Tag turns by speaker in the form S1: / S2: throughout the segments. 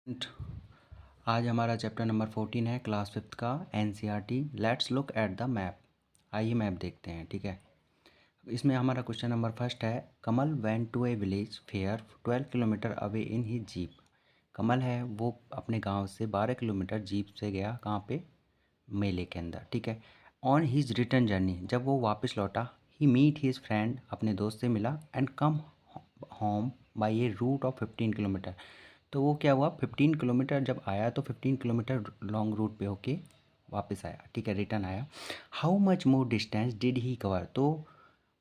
S1: And आज हमारा chapter number 14 है क्लास 5th का NCERT. Let's look at the map. आइए मैप देखते हैं। ठीक है, इसमें हमारा क्वेश्चन नंबर फर्स्ट है, Kamal went to a village fair 12 kilometre away in he jeep. Kamal है वो अपने गांव से 12 किलोमीटर जीप से गया, कहाँ पे? मेले के अंदर। ठीक है, ऑन हिज रिटर्न जर्नी, जब वो वापस लौटा, ही मीट हिज फ्रेंड, अपने दोस्त से मिला, and come home by a route of 15 kilometre. तो वो क्या हुआ, 15 किलोमीटर जब आया तो 15 किलोमीटर लॉन्ग रूट पे होके वापस आया। ठीक है, रिटर्न आया। How much more distance did he cover, तो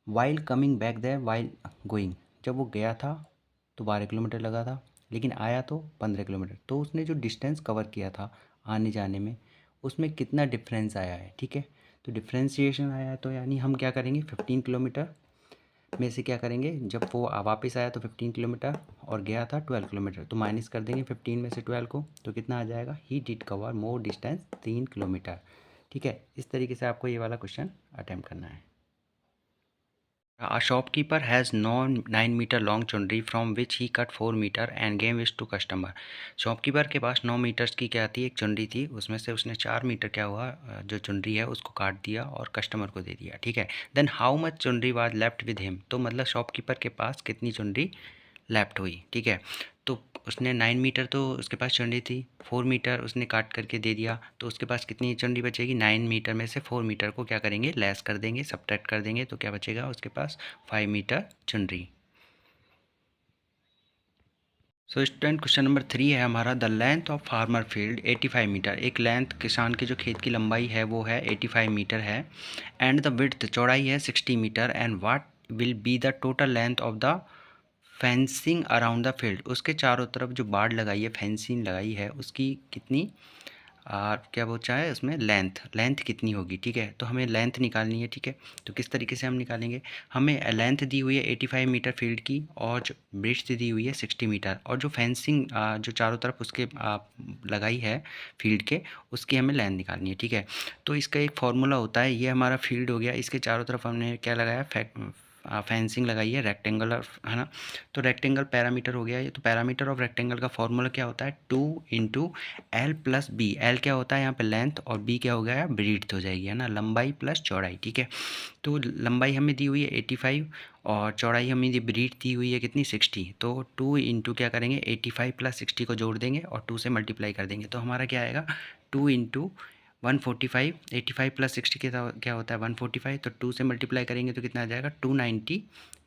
S1: while coming back there while going, जब वो गया था तो 12 किलोमीटर लगा था, लेकिन आया तो 15 किलोमीटर। तो उसने जो डिस्टेंस कवर किया था आने जाने में, उसमें कितना डिफरेंस आया है। ठीक है, तो डिफ्रेंशिएशन आया है, तो यानी हम क्या करेंगे, 15 किलोमीटर में से क्या करेंगे, जब वो वापस आया तो 15 किलोमीटर और गया था 12 किलोमीटर, तो माइनस कर देंगे 15 में से 12 को, तो कितना आ जाएगा, he did cover more distance 3 kilometre. ठीक है, इस तरीके से आपको ये वाला क्वेश्चन अटेम्प्ट करना है। A shopkeeper has no 9 metre long chunri from which he cut 4 metre and gave it to customer. Shopkeeper के पास 9 मीटर्स की क्या थी, एक चुनरी थी, उसमें से उसने 4 मीटर क्या हुआ, जो चुनरी है उसको काट दिया और कस्टमर को दे दिया। ठीक है, देन हाउ मच चुनरी वाज लेफ्ट विद हिम, तो मतलब शॉपकीपर के पास कितनी चुनरी लेफ्ट हुई। ठीक है, तो उसने 9 मीटर तो उसके पास चुनरी थी, 4 मीटर उसने काट करके दे दिया, तो उसके पास कितनी चुनरी बचेगी, 9 मीटर में से 4 मीटर को क्या करेंगे, लेस कर देंगे, सब्ट्रैक्ट कर देंगे, तो क्या बचेगा उसके पास 5 मीटर चुनरी। सो स्टूडेंट, क्वेश्चन नंबर 3 है हमारा, the length of farmer field 85 metre, एक लेंथ किसान के जो खेत की लंबाई है वो है 85 मीटर है, एंड द विड्थ चौड़ाई है 60 metre, and what will be the total length of the fencing around the field, उसके चारों तरफ जो बाड़ लगाई है, फेंसिंग लगाई है, उसकी कितनी क्या बोचा है उसमें, लेंथ, लेंथ कितनी होगी। ठीक है, तो हमें लेंथ निकालनी है। ठीक है, तो किस तरीके से हम निकालेंगे, हमें लेंथ दी हुई है 85 मीटर फील्ड की, और जो ब्रिड्थ दी हुई है 60 मीटर, और जो फेंसिंग जो चारों तरफ उसके लगाई है फील्ड के, उसकी हमें लेंथ निकालनी है। ठीक है, तो इसका एक फार्मूला होता है, ये हमारा फील्ड हो गया, इसके चारों तरफ हमने क्या लगाया, फेंसिंग लगाई है, रेक्टेंगुलर, है ना, तो रेक्टेंगल पैरामीटर हो गया ये। तो पैरामीटर ऑफ रेक्टेंगल का फॉर्मूला क्या होता है, 2 into L plus B. L क्या होता है यहाँ पे, लेंथ, और बी क्या हो गया, ब्रीड्थ हो जाएगी, है ना, लंबाई प्लस चौड़ाई। ठीक है, तो लंबाई हमें दी हुई है 85, और चौड़ाई हमें ब्रीड दी हुई है कितनी, 60, तो 2 इंटू क्या करेंगे, 85 प्लस 60 को जोड़ देंगे और 2 से मल्टीप्लाई कर देंगे, तो हमारा क्या आएगा, 2 इंटू 145, 85 प्लस 60 के क्या होता है 145, तो 2 से मल्टीप्लाई करेंगे तो कितना आ जाएगा, 290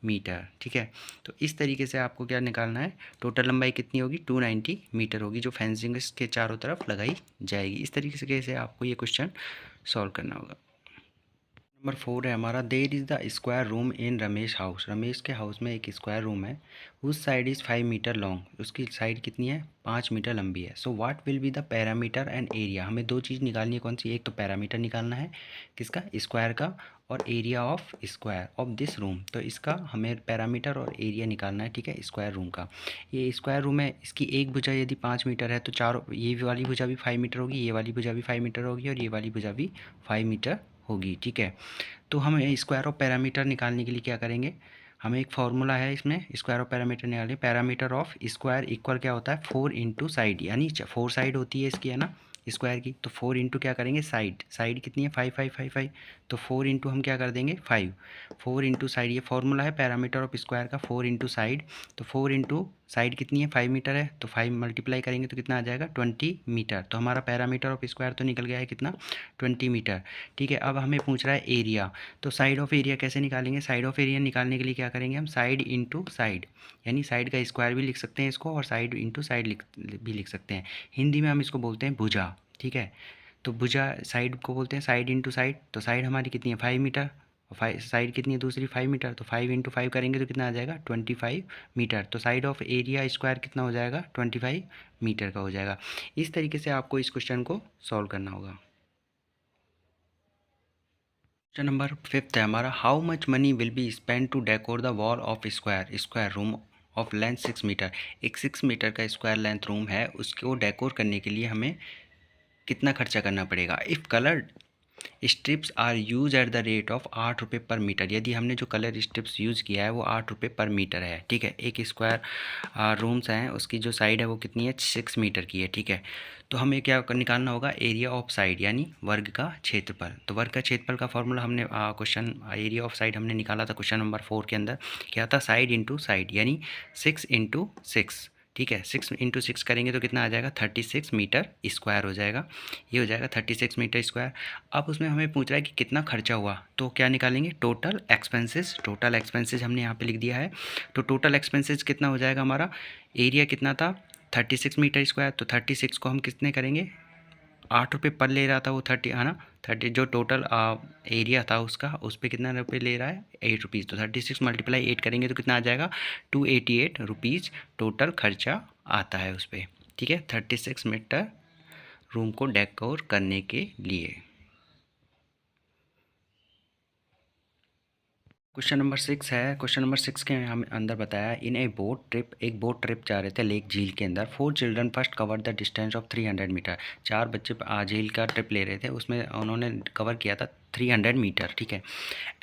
S1: मीटर। ठीक है, तो इस तरीके से आपको क्या निकालना है, टोटल लंबाई कितनी होगी, 290 मीटर होगी, जो फेंसिंग के चारों तरफ लगाई जाएगी। इस तरीके से आपको ये क्वेश्चन सॉल्व करना होगा। नंबर 4 है हमारा, there is the square room in Ramesh house, Ramesh के हाउस में एक स्क्वायर रूम है, उस साइड इज़ 5 मीटर लॉन्ग, उसकी साइड कितनी है, 5 मीटर लंबी है। So what will be the parameter and area, हमें दो चीज़ निकालनी है, कौन सी, एक तो पैरामीटर निकालना है किसका, स्क्वायर का, और area of square of this room, तो इसका हमें पैरामीटर और एरिया निकालना है। ठीक है, स्क्वायर रूम का, ये स्क्वायर रूम है, इसकी एक भुजा यदि 5 मीटर है तो चारों, ये वाली भुजा भी 5 मीटर होगी, ये वाली भुजा भी 5 मीटर होगी, और ये वाली भुजा भी 5 मीटर होगी। ठीक है, तो हमें स्क्वायर ऑफ पैरामीटर निकालने के लिए क्या करेंगे, हमें एक फार्मूला है इसमें, स्क्वायर ऑफ पैरामीटर निकालिए, पैरामीटर ऑफ स्क्वायर इक्वल क्या होता है, 4 इंटू साइड, यानी 4 साइड होती है इसकी, है ना, स्क्वायर की, तो 4 इंटू क्या करेंगे, साइड, साइड कितनी है, 5 5 5 5, तो 4 इंटू हम क्या कर देंगे 5, 4 इंटू साइड, ये फार्मूला है पैरामीटर ऑफ स्क्वायर का, 4 इंटू साइड, तो 4 इंटू साइड कितनी है, 5 मीटर है, तो 5 मल्टीप्लाई करेंगे तो कितना आ जाएगा, 20 मीटर, तो हमारा पैरामीटर ऑफ स्क्वायर तो निकल गया है कितना, 20 मीटर। ठीक है, अब हमें पूछ रहा है एरिया, तो साइड ऑफ एरिया कैसे निकालेंगे, साइड ऑफ एरिया निकालने के लिए क्या करेंगे हम, साइड इंटू साइड, यानी साइड का स्क्वायर भी लिख सकते हैं इसको, और साइड इंटू साइड भी लिख सकते हैं, हिंदी में हम इसको बोलते हैं भुजा। ठीक है, तो भुजा साइड को बोलते हैं साइड इंटू साइड, तो साइड हमारी कितनी है 5 मीटर, और 5 साइड कितनी है दूसरी 5 मीटर, तो 5 इंटू 5 करेंगे तो कितना आ जाएगा 25 मीटर, तो साइड ऑफ एरिया स्क्वायर कितना हो जाएगा 25 मीटर का हो जाएगा। इस तरीके से आपको इस क्वेश्चन को सॉल्व करना होगा। क्वेश्चन नंबर 5 है हमारा, how much money will be spend to decor the wall of square, square room of length 6 metre, एक 6 मीटर का स्क्वायर लेंथ रूम है, उसको डेकोर करने के लिए हमें कितना खर्चा करना पड़ेगा। If colour strips are use at the rate of 8 रुपये पर मीटर। यदि हमने जो कलर स्ट्रिप्स यूज़ किया है वो 8 रुपये पर मीटर है, ठीक है। एक स्क्वायर रूम्स हैं, उसकी जो साइड है वो कितनी है, 6 मीटर की है, ठीक है। तो हमें क्या निकालना होगा, एरिया ऑफ साइड यानी वर्ग का क्षेत्रफल। तो वर्ग का क्षेत्रफल का फॉर्मूला हमने क्वेश्चन एरिया ऑफ साइड हमने निकाला था क्वेश्चन नंबर 4 के अंदर। क्या था, साइड इंटू साइड यानी 6 इंटू 6, ठीक है। 6 इंटू 6 करेंगे तो कितना आ जाएगा, 36 मीटर स्क्वायर हो जाएगा। ये हो जाएगा 36 मीटर स्क्वायर। अब उसमें हमें पूछ रहा है कि कितना खर्चा हुआ, तो क्या निकालेंगे, टोटल एक्सपेंसेस। टोटल एक्सपेंसेस हमने यहाँ पे लिख दिया है। तो टोटल एक्सपेंसेस कितना हो जाएगा हमारा, एरिया कितना था 36 मीटर स्क्वायर, तो 36 को हम कितने करेंगे, 8 रुपये पर ले रहा था वो 30 है ना, 30 जो टोटल एरिया था उसका, उस पर कितना रुपये ले रहा है, 8 रुपीज़। तो 36 मल्टीप्लाई 8 करेंगे तो कितना आ जाएगा, 288 रुपीज़ टोटल खर्चा आता है उस पर, ठीक है। 36 मीटर रूम को डेकोर करने के लिए। क्वेश्चन नंबर 6 है। क्वेश्चन नंबर 6 के हम अंदर बताया, इन ए बोट ट्रिप, एक बोट ट्रिप जा रहे थे लेक झील के अंदर। 4 children first cover the distance of 300 metre. 4 बच्चे झील का ट्रिप ले रहे थे, उसमें उन्होंने कवर किया था 300 मीटर, ठीक है।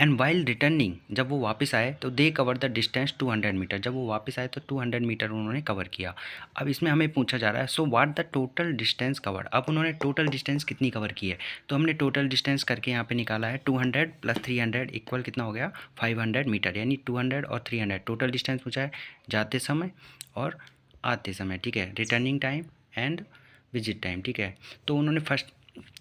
S1: एंड वाइल रिटर्निंग, जब वो वापस आए तो दे कवर द डिस्टेंस 200 मीटर। जब वो वापस आए तो 200 मीटर उन्होंने कवर किया। अब इसमें हमें पूछा जा रहा है, so what the total distance cover. अब उन्होंने टोटल डिस्टेंस कितनी कवर की है, तो हमने टोटल डिस्टेंस करके यहाँ पे निकाला है 200 प्लस 300 इक्वल कितना हो गया, 500 मीटर। यानी 200 और 300 टोटल डिस्टेंस पूछा है जाते समय और आते समय, ठीक है। Returning time and visit time, ठीक है। तो उन्होंने फर्स्ट,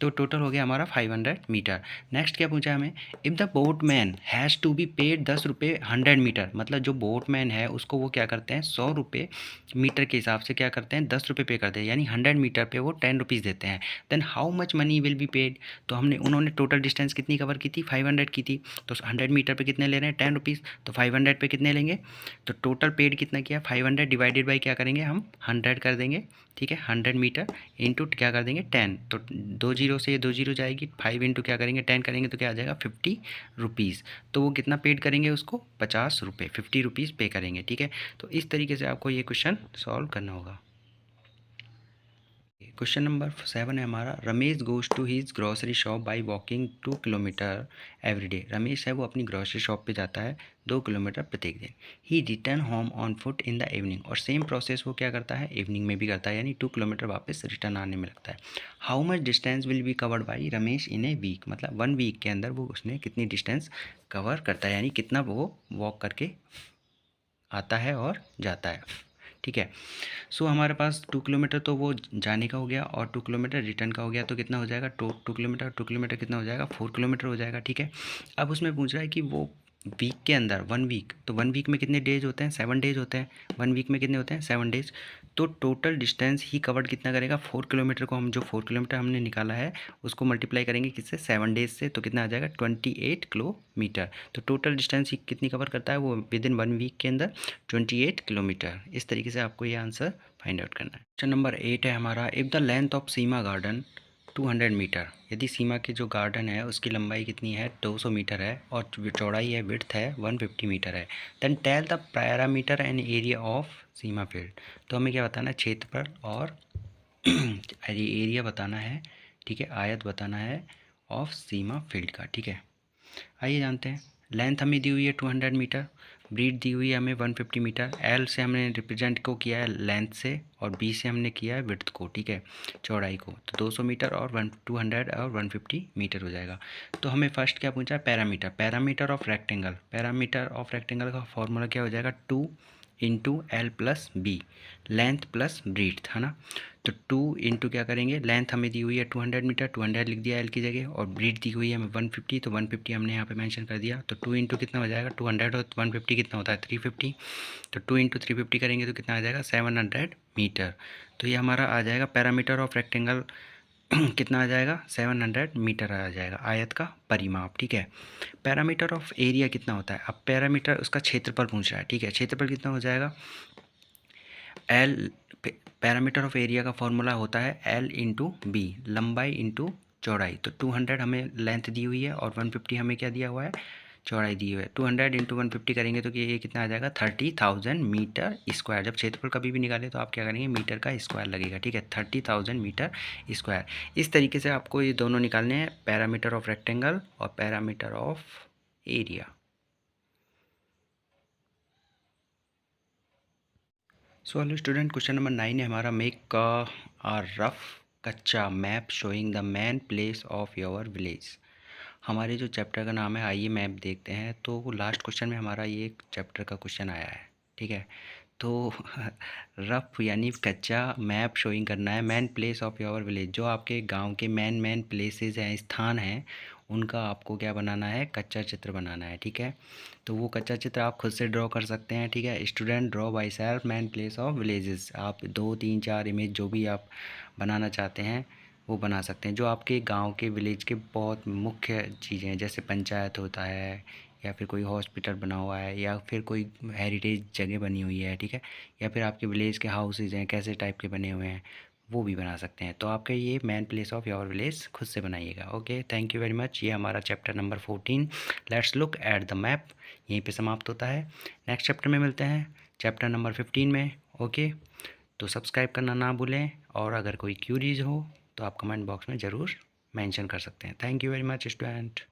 S1: तो टोटल हो गया हमारा 500 मीटर। नेक्स्ट क्या पूछा हमें, if the boatman has to be paid 10 रुपये 100 मीटर। मतलब जो बोटमैन है उसको वो क्या करते हैं, 100 रुपये मीटर के हिसाब से क्या करते हैं, 10 रुपये पे करते हैं, यानी 100 मीटर पे वो 10 रुपीज़ देते हैं। Then how much money will be paid. तो उन्होंने टोटल डिस्टेंस कितनी कवर की थी, 500 की थी। तो 100 मीटर पे कितने ले रहे हैं, 10 रुपीज़। तो 500 पे कितने लेंगे, तो टोटल पेड कितना किया, 500 डिवाइडेड बाई क्या करेंगे हम, 100 कर देंगे, ठीक है। 100 मीटर इंटू क्या कर देंगे 10, तो 2 जीरो से ये 2 जीरो जाएगी, 5 इंटू क्या करेंगे 10 करेंगे तो क्या आ जाएगा 50 रुपीज़। तो वो कितना पेड करेंगे उसको, 50 रुपये, 50 रुपीज़ पे करेंगे, ठीक है। तो इस तरीके से आपको ये क्वेश्चन सॉल्व करना होगा। क्वेश्चन नंबर 7 है हमारा, Ramesh goes to his grocery shop by walking 2 kilometre every day. Ramesh है वो अपनी ग्रॉसरी शॉप पे जाता है 2 किलोमीटर प्रत्येक दिन। He return home on foot in the evening, और सेम प्रोसेस वो क्या करता है, इवनिंग में भी करता है, यानी 2 किलोमीटर वापस रिटर्न आने में लगता है। How much distance will be covered by Ramesh in a week. मतलब 1 वीक के अंदर वो उसने कितनी डिस्टेंस कवर करता है, यानी कितना वो वॉक करके आता है और जाता है, ठीक है। सो हमारे पास 2 किलोमीटर तो वो जाने का हो गया और 2 किलोमीटर रिटर्न का हो गया, तो कितना हो जाएगा, 2 किलोमीटर कितना हो जाएगा, 4 किलोमीटर हो जाएगा, ठीक है। अब उसमें पूछ रहा है कि वो वीक के अंदर 1 वीक, तो 1 वीक में कितने डेज होते हैं, 7 डेज होते हैं। 1 वीक में कितने होते हैं, 7 डेज। तो टोटल डिस्टेंस ही कवर्ड कितना करेगा, 4 किलोमीटर को हम जो 4 किलोमीटर हमने निकाला है उसको मल्टीप्लाई करेंगे किससे, 7 डेज से, तो कितना आ जाएगा 28 किलोमीटर। तो टोटल डिस्टेंस ही कितनी कवर करता है वो विद इन 1 वीक के अंदर, 28 किलोमीटर। इस तरीके से आपको ये आंसर फाइंड आउट करना है। क्वेश्चन नंबर 8 है हमारा, if the length of Seema garden 200 metre. यदि सीमा के जो गार्डन है उसकी लंबाई कितनी है, 200 मीटर है, और चौड़ाई है, विड्थ है 150 मीटर है। Then tell the parameter and area of Seema field. तो हमें क्या बताना है, क्षेत्रफल और एरिया बताना है, ठीक है, आयत बताना है ऑफ सीमा फील्ड का, ठीक है। आइए जानते हैं। लेंथ हमें दी हुई है 200 मीटर, ब्रीड दी हुई है हमें 150 मीटर। एल से हमने रिप्रेजेंट को किया है लेंथ से, और बी से हमने किया है विड्थ को, ठीक है, चौड़ाई को। तो 200 मीटर और 200 और 150 मीटर हो जाएगा। तो हमें फर्स्ट क्या पूछा है, parameter. Parameter of rectangle, parameter of rectangle का फॉर्मूला क्या हो जाएगा, 2 into L plus B, length plus breadth, है ना। तो 2 इंटू क्या करेंगे, लेंथ हमें दी हुई है 200 मीटर, 200 लिख दिया एल की जगह, और ब्रीथ दी हुई है हमें 150, तो 150 हमने यहाँ पे मेंशन कर दिया। तो 2 इंटू कितना हो जाएगा, 200 और 150 कितना होता है 350। तो 2 इंटू 350 करेंगे तो कितना आ जाएगा 700 मीटर। तो ये हमारा आ जाएगा पैरामीटर ऑफ रेक्टेंगल कितना आ जाएगा, 700 मीटर आ जाएगा, आयत का परिमाप, ठीक है। पैरामीटर ऑफ एरिया कितना होता है, अब पैरामीटर उसका क्षेत्रफल पूछ रहा है, ठीक है। क्षेत्रफल कितना हो जाएगा, एल, पैरामीटर ऑफ एरिया का फॉर्मूला होता है एल इंटू बी, लंबाई इंटू चौड़ाई। तो 200 हमें लेंथ दी हुई है और 150 हमें क्या दिया हुआ है, चौड़ाई दी हुई है। 200 इंटू 150 करेंगे तो ये कितना आ जाएगा 30,000 मीटर स्क्वायर। जब क्षेत्रफल कभी भी निकाले तो आप क्या करेंगे, मीटर का स्क्वायर लगेगा, ठीक है। 30,000 मीटर स्क्वायर। इस तरीके से आपको ये दोनों निकालने हैं, पैरामीटर ऑफ रेक्टेंगल और parameter of area. So hello student, question number 9 है हमारा, मेक अ रफ कच्चा map showing the main place of your village. हमारे जो चैप्टर का नाम है, आइए मैप देखते हैं। तो लास्ट क्वेश्चन में हमारा ये चैप्टर का क्वेश्चन आया है, ठीक है। तो रफ यानी कच्चा मैप शोइंग करना है man place of your village, जो आपके गांव के मेन प्लेसेस हैं, स्थान हैं, उनका आपको क्या बनाना है, कच्चा चित्र बनाना है, ठीक है। तो वो कच्चा चित्र आप खुद से ड्रॉ कर सकते हैं, ठीक है। Student draw by self man place of villages. आप 2 3 4 इमेज जो भी आप बनाना चाहते हैं वो बना सकते हैं, जो आपके गांव के विलेज के बहुत मुख्य चीज़ें हैं, जैसे पंचायत होता है, या फिर कोई हॉस्पिटल बना हुआ है, या फिर कोई हेरिटेज जगह बनी हुई है, ठीक है। या फिर आपके विलेज के हाउसेज हैं, कैसे टाइप के बने हुए हैं, वो भी बना सकते हैं। तो आपका ये man place of your village खुद से बनाइएगा। Okay, thank you very much. ये हमारा chapter number 14 let's look at the map यहीं पे समाप्त होता है। नेक्स्ट चैप्टर में मिलते हैं, चैप्टर नंबर 15 में। ओके, तो सब्सक्राइब करना ना भूलें, और अगर कोई क्यूरीज हो तो आप कमेंट बॉक्स में ज़रूर मेंशन कर सकते हैं। Thank you very much student.